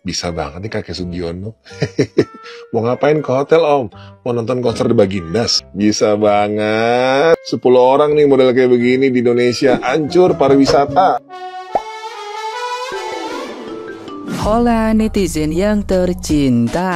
Bisa banget nih kakek Sugiono. Mau ngapain ke hotel om? Mau nonton konser The Bagindas? Bisa banget. 10 orang nih model kayak begini di Indonesia. Hancur pariwisata. Hola netizen yang tercinta,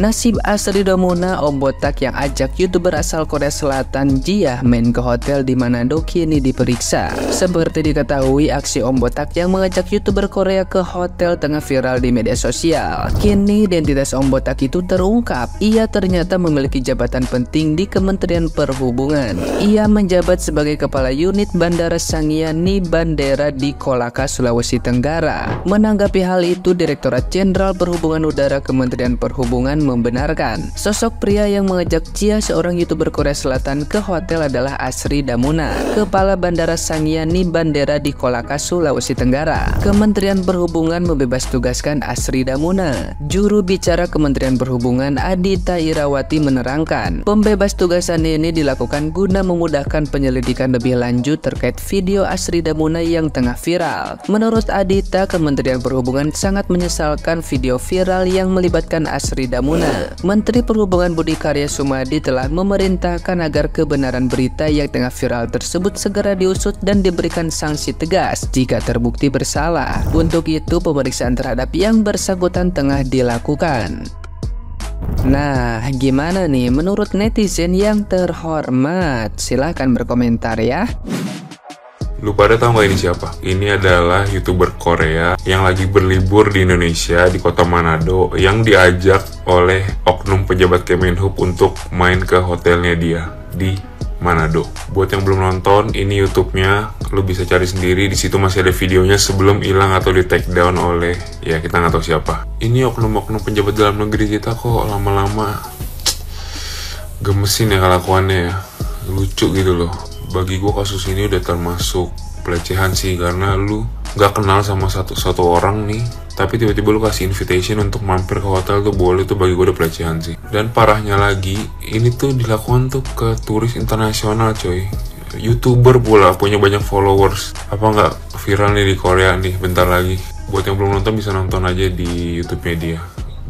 nasib Asri Damuna Om Botak yang ajak youtuber asal Korea Selatan Jia main ke hotel di Manado kini diperiksa. Seperti diketahui, aksi Om Botak yang mengajak youtuber Korea ke hotel tengah viral di media sosial. Kini identitas Om Botak itu terungkap. Ia ternyata memiliki jabatan penting di Kementerian Perhubungan. Ia menjabat sebagai Kepala Unit Bandara Sangiani Bandara di Kolaka, Sulawesi Tenggara. Menanggapi hal itu, Direktorat Jenderal Perhubungan Udara Kementerian Perhubungan membenarkan sosok pria yang mengajak Jia, seorang youtuber Korea Selatan, ke hotel adalah Asri Damuna, Kepala Bandara Sangiani Bandara di Kolaka, Sulawesi Tenggara. Kementerian Perhubungan membebas tugaskan Asri Damuna. Juru bicara Kementerian Perhubungan Adita Irawati menerangkan, pembebas tugasan ini dilakukan guna memudahkan penyelidikan lebih lanjut terkait video Asri Damuna yang tengah viral. Menurut Adita, Kementerian Perhubungan sangat menyesalkan video viral yang melibatkan Asri Damuna. Menteri Perhubungan Budi Karya Sumadi telah memerintahkan agar kebenaran berita yang tengah viral tersebut segera diusut dan diberikan sanksi tegas jika terbukti bersalah. Untuk itu, pemeriksaan terhadap yang bersangkutan tengah dilakukan. Nah, gimana nih menurut netizen yang terhormat? Silahkan berkomentar ya. Lu pada tahu nggak ini siapa? Ini adalah youtuber Korea yang lagi berlibur di Indonesia di kota Manado, yang diajak oleh oknum pejabat Kemenhub untuk main ke hotelnya dia di Manado. Buat yang belum nonton, ini YouTube-nya, lu bisa cari sendiri. Di situ masih ada videonya sebelum hilang atau di take down oleh ya kita nggak tahu siapa. Ini oknum-oknum pejabat dalam negeri kita kok lama-lama gemesin ya kelakuannya ya, lucu gitu loh. Bagi gue kasus ini udah termasuk pelecehan sih, karena lu gak kenal sama satu orang nih, tapi tiba-tiba lu kasih invitation untuk mampir ke hotel tuh boleh, tuh bagi gue udah pelecehan sih. Dan parahnya lagi, ini tuh dilakukan tuh ke turis internasional coy. YouTuber pula, punya banyak followers. Apa nggak viral nih di Korea nih bentar lagi. Buat yang belum nonton bisa nonton aja di YouTube-nya dia.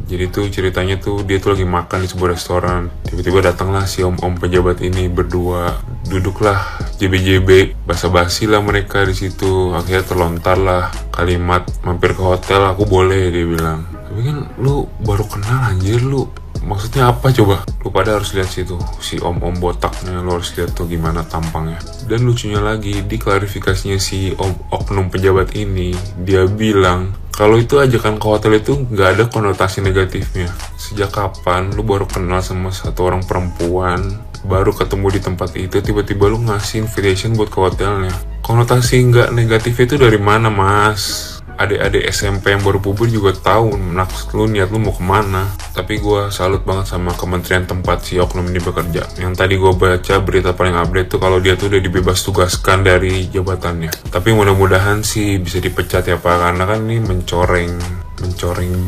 Jadi tuh ceritanya tuh dia tuh lagi makan di sebuah restoran. Tiba-tiba datanglah si om-om pejabat ini berdua, duduklah JB-JB, basa-basi lah mereka di situ. Akhirnya terlontar lah kalimat mampir ke hotel aku boleh, dia bilang. Tapi kan lu baru kenal anjir, lu maksudnya apa coba? Lu pada harus lihat situ si om-om botaknya, lu harus lihat tuh gimana tampangnya. Dan lucunya lagi di klarifikasinya si oknum pejabat ini, dia bilang kalau itu ajakan ke hotel itu nggak ada konotasi negatifnya. Sejak kapan lu baru kenal sama satu orang perempuan, baru ketemu di tempat itu, tiba-tiba lu ngasih invitation buat ke hotelnya? Konotasi nggak negatif itu dari mana, mas? Adik-adik SMP yang baru puber juga tahu maksud lu, niat lu mau kemana. Tapi gue salut banget sama kementerian tempat si oknum ini bekerja. Yang tadi gue baca berita paling update tuh kalau dia tuh udah dibebas tugaskan dari jabatannya. Tapi mudah-mudahan sih bisa dipecat ya Pak, karena kan ini mencoreng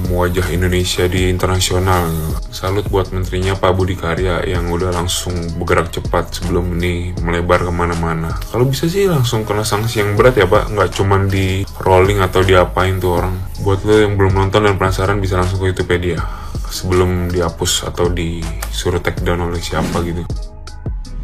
wajah Indonesia di internasional. Salut buat menterinya Pak Budi Karya yang udah langsung bergerak cepat sebelum ini melebar kemana-mana. Kalau bisa sih langsung kena sanksi yang berat ya Pak, nggak cuman di rolling atau diapain tuh orang. Buat lo yang belum nonton dan penasaran bisa langsung ke YouTube dia sebelum dihapus atau disuruh take down oleh siapa gitu.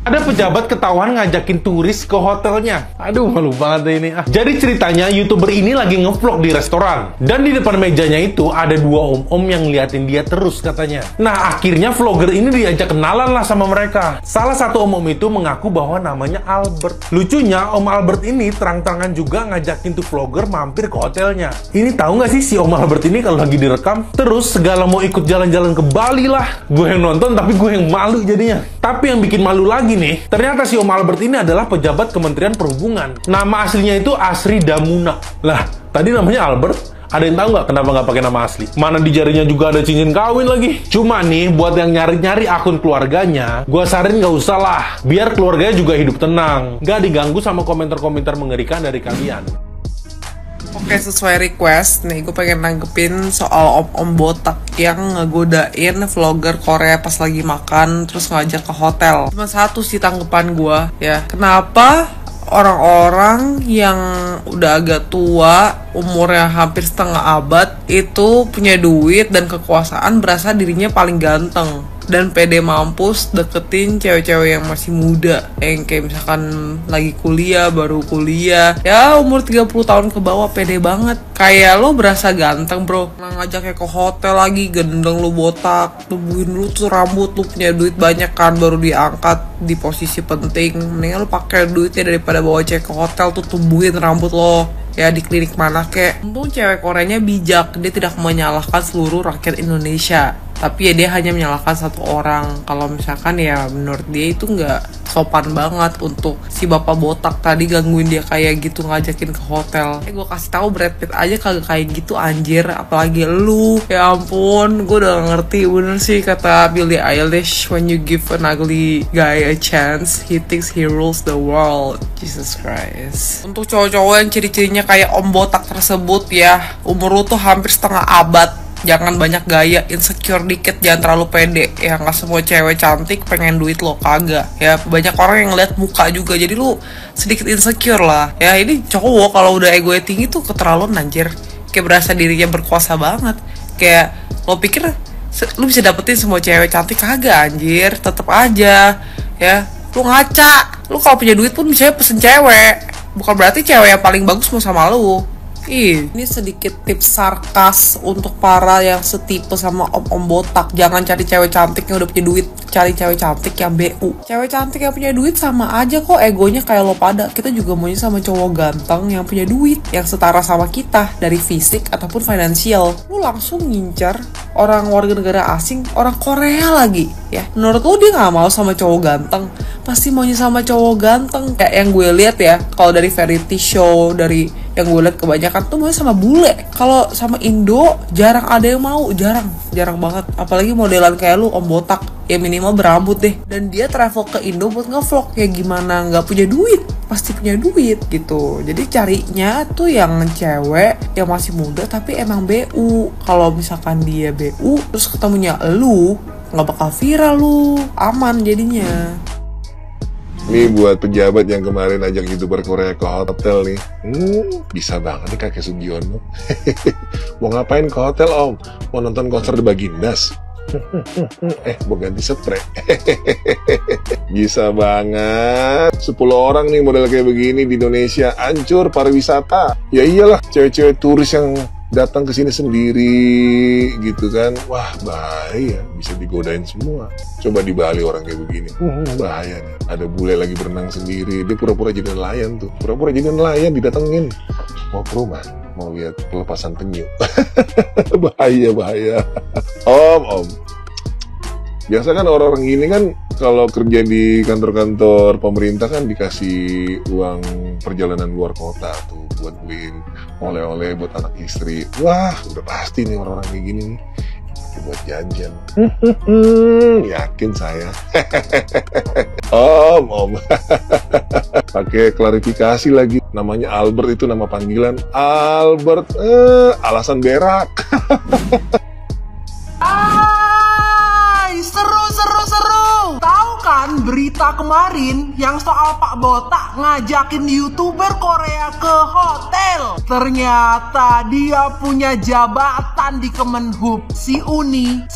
Ada pejabat ketahuan ngajakin turis ke hotelnya. Aduh, malu banget ini. Jadi ceritanya YouTuber ini lagi ngevlog di restoran. Dan di depan mejanya itu ada dua om-om yang ngeliatin dia terus katanya. Nah, akhirnya vlogger ini diajak kenalan lah sama mereka. Salah satu om-om itu mengaku bahwa namanya Albert. Lucunya, Om Albert ini terang-terangan juga ngajakin tuh vlogger mampir ke hotelnya. Ini tahu nggak sih si Om Albert ini kalau lagi direkam? Terus segala mau ikut jalan-jalan ke Bali lah. Gue yang nonton tapi gue yang malu jadinya. Tapi yang bikin malu lagi nih, ternyata si Om Albert ini adalah pejabat Kementerian Perhubungan. Nama aslinya itu Asri Damuna. Lah, tadi namanya Albert. Ada yang tahu nggak kenapa nggak pakai nama asli? Mana di jarinya juga ada cincin kawin lagi. Cuma nih, buat yang nyari-nyari akun keluarganya, gua saranin nggak usah lah. Biar keluarganya juga hidup tenang. Nggak diganggu sama komentar-komentar mengerikan dari kalian. Oke, sesuai request, nih gue pengen nanggepin soal om-om botak yang ngegodain vlogger Korea pas lagi makan terus ngajak ke hotel. Cuma satu sih tanggapan gue ya, kenapa orang-orang yang udah agak tua umurnya hampir setengah abad itu punya duit dan kekuasaan, berasa dirinya paling ganteng dan pede mampus deketin cewek-cewek yang masih muda, yang kayak misalkan lagi kuliah, baru kuliah ya umur 30 tahun ke bawah, pede banget. Kayak lo berasa ganteng bro, ngajaknya ke hotel lagi, gendeng lu botak, tubuhin lu tuh rambut, lu punya duit banyak kan, baru diangkat di posisi penting. Mendingan lu pakai duitnya daripada bawa cewek ke hotel tuh tumbuhin rambut lo ya di klinik mana kek. Untung cewek Koreanya bijak, dia tidak menyalahkan seluruh rakyat Indonesia, tapi ya dia hanya menyalahkan satu orang. Kalau misalkan ya menurut dia itu nggak sopan banget untuk si bapak botak tadi gangguin dia kayak gitu, ngajakin ke hotel. Gue kasih tahu Brad Pitt aja kagak kayak gitu anjir, apalagi lu. Ya ampun, gue udah ngerti bener sih kata Billie Eilish, when you give an ugly guy a chance, he thinks he rules the world. Jesus Christ. Untuk cowok-cowok yang ciri-cirinya kayak om botak tersebut ya, umur lu tuh hampir setengah abad. Jangan banyak gaya, insecure dikit, jangan terlalu pede. Ya nggak semua cewek cantik pengen duit lo, kagak. Ya banyak orang yang lihat muka juga, jadi lu sedikit insecure lah. Ya ini cowok kalau udah egonya tinggi tuh keterlaluan anjir. Kayak berasa dirinya berkuasa banget. Kayak lo pikir lu bisa dapetin semua cewek cantik, kagak anjir. Tetep aja ya lu ngaca. Lu kalau punya duit pun bisa pesen cewek. Bukan berarti cewek yang paling bagus mau sama lu. Ini sedikit tips sarkas untuk para yang setipe sama om-om botak. Jangan cari cewek cantik yang udah punya duit, cari cewek cantik yang BU. Cewek cantik yang punya duit sama aja kok egonya kayak lo pada. Kita juga maunya sama cowok ganteng yang punya duit, yang setara sama kita dari fisik ataupun finansial. Lu langsung ngincar orang warga negara asing, orang Korea lagi ya. Menurut lo dia gak mau sama cowok ganteng? Pasti maunya sama cowok ganteng. Kayak yang gue lihat ya, kalau dari variety show, dari yang gue lihat kebanyakan tuh maunya sama bule. Kalau sama Indo jarang ada yang mau, jarang banget. Apalagi modelan kayak lu om botak, ya minimal berambut deh. Dan dia travel ke Indo buat ngevlog, ya gimana nggak punya duit? Pasti punya duit gitu. Jadi carinya tuh yang cewek yang masih muda tapi emang BU. Kalau misalkan dia BU terus ketemunya lu, nggak bakal viral lu, aman jadinya. Ini buat pejabat yang kemarin ajak YouTuber Korea ke hotel nih. Bisa banget nih kakek Sugiono. Mau ngapain ke hotel om? Mau nonton konser The Bagindas? Mau ganti spray. Bisa banget. 10 orang nih model kayak begini di Indonesia, hancur pariwisata. Ya iyalah, cewek-cewek turis yang datang ke sini sendiri gitu kan. Wah, bahaya, bisa digodain semua. Coba di Bali orang kayak begini. Bahaya nih. Ada bule lagi berenang sendiri, dia pura-pura jadi nelayan tuh. Pura-pura jadi nelayan didatengin. Mau ke rumah, mau lihat pelepasan penyu. Bahaya. Om. Biasa kan orang-orang gini kan kalau kerja di kantor-kantor pemerintah kan dikasih uang perjalanan luar kota tuh buat beliin oleh-oleh buat anak istri. Wah, udah pasti nih orang-orang kayak gini nih buat jajan. Yakin saya. Om. Pakai klarifikasi lagi. Namanya Albert, itu nama panggilan. Albert, alasan berak. Seru. Tahu kan berita kemarin yang soal Pak Botak ngajakin YouTuber Korea ke hotel? Ternyata dia punya jabatan di Kemenhub. Si Uni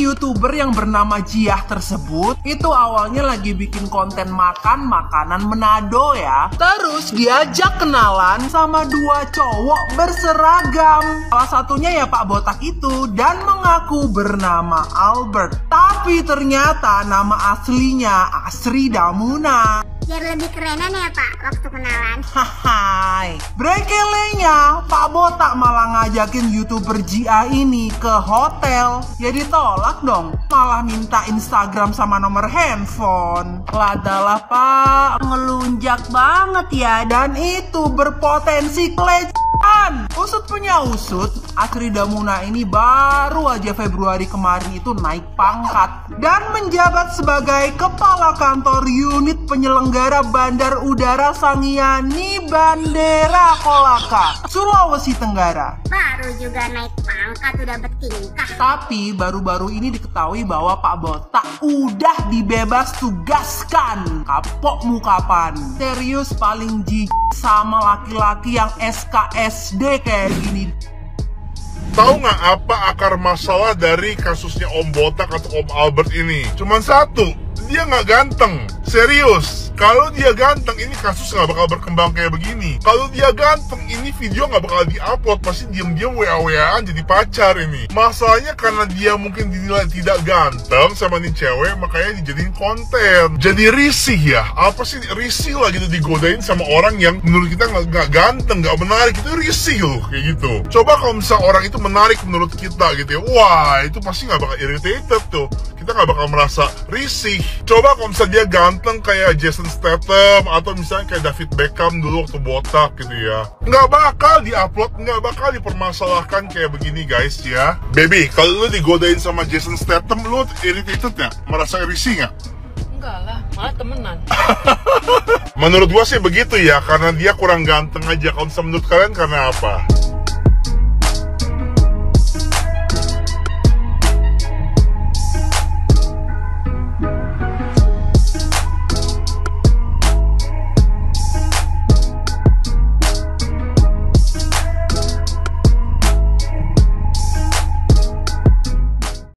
YouTuber yang bernama Jiah tersebut itu awalnya lagi bikin konten makan makanan Manado ya. Terus diajak kenalan sama 2 cowok berseragam. Salah satunya ya Pak Botak itu, dan mengaku bernama Albert. Tapi ternyata nama aslinya Asri Damuna. Biar lebih kerenan ya Pak waktu kenalan. Hai, brekelenya Pak Botak malah ngajakin YouTuber Jia ini ke hotel. Ya ditolak dong, malah minta Instagram sama nomor handphone. Ladalah Pak, ngelunjak banget ya. Dan itu berpotensi pelecehan. Usut punya usut, Asri Damuna ini baru aja Februari kemarin itu naik pangkat dan menjabat sebagai Kepala Kantor Unit Penyelenggara Bandar Udara Sangiani Bandera Kolaka, Sulawesi Tenggara. Baru juga naik pangkat udah bertingkah. Tapi baru-baru ini diketahui bahwa Pak Botak udah dibebas tugaskan. Kapok mu kapan? Serius paling jijik sama laki-laki yang SKSD kayak gini. Tahu nggak apa akar masalah dari kasusnya Om Botak atau Om Albert ini? Cuman satu, dia nggak ganteng. Serius, kalau dia ganteng ini kasus nggak bakal berkembang kayak begini. Kalau dia ganteng ini video nggak bakal diupload, pasti diam-diam WA-WAan jadi pacar ini. Masalahnya karena dia mungkin dinilai tidak ganteng sama nih cewek, makanya dijadiin konten. Jadi risih ya, apa sih risih lah gitu digodain sama orang yang menurut kita nggak ganteng, nggak menarik, itu risih loh kayak gitu. Coba kalau misalnya orang itu menarik menurut kita gitu ya, wah itu pasti nggak bakal irritated tuh. Kita nggak bakal merasa risih. Coba kalau misalnya dia ganteng kayak Jason Statham atau misalnya kayak David Beckham dulu waktu botak gitu ya, nggak bakal diupload, nggak bakal dipermasalahkan kayak begini guys ya. Baby, kalau lu digodain sama Jason Statham, lu irritated nggak? Merasa risih nggak? Enggak lah, malah temenan. Menurut gua sih begitu ya, karena dia kurang ganteng aja. Kalau misalnya menurut kalian karena apa?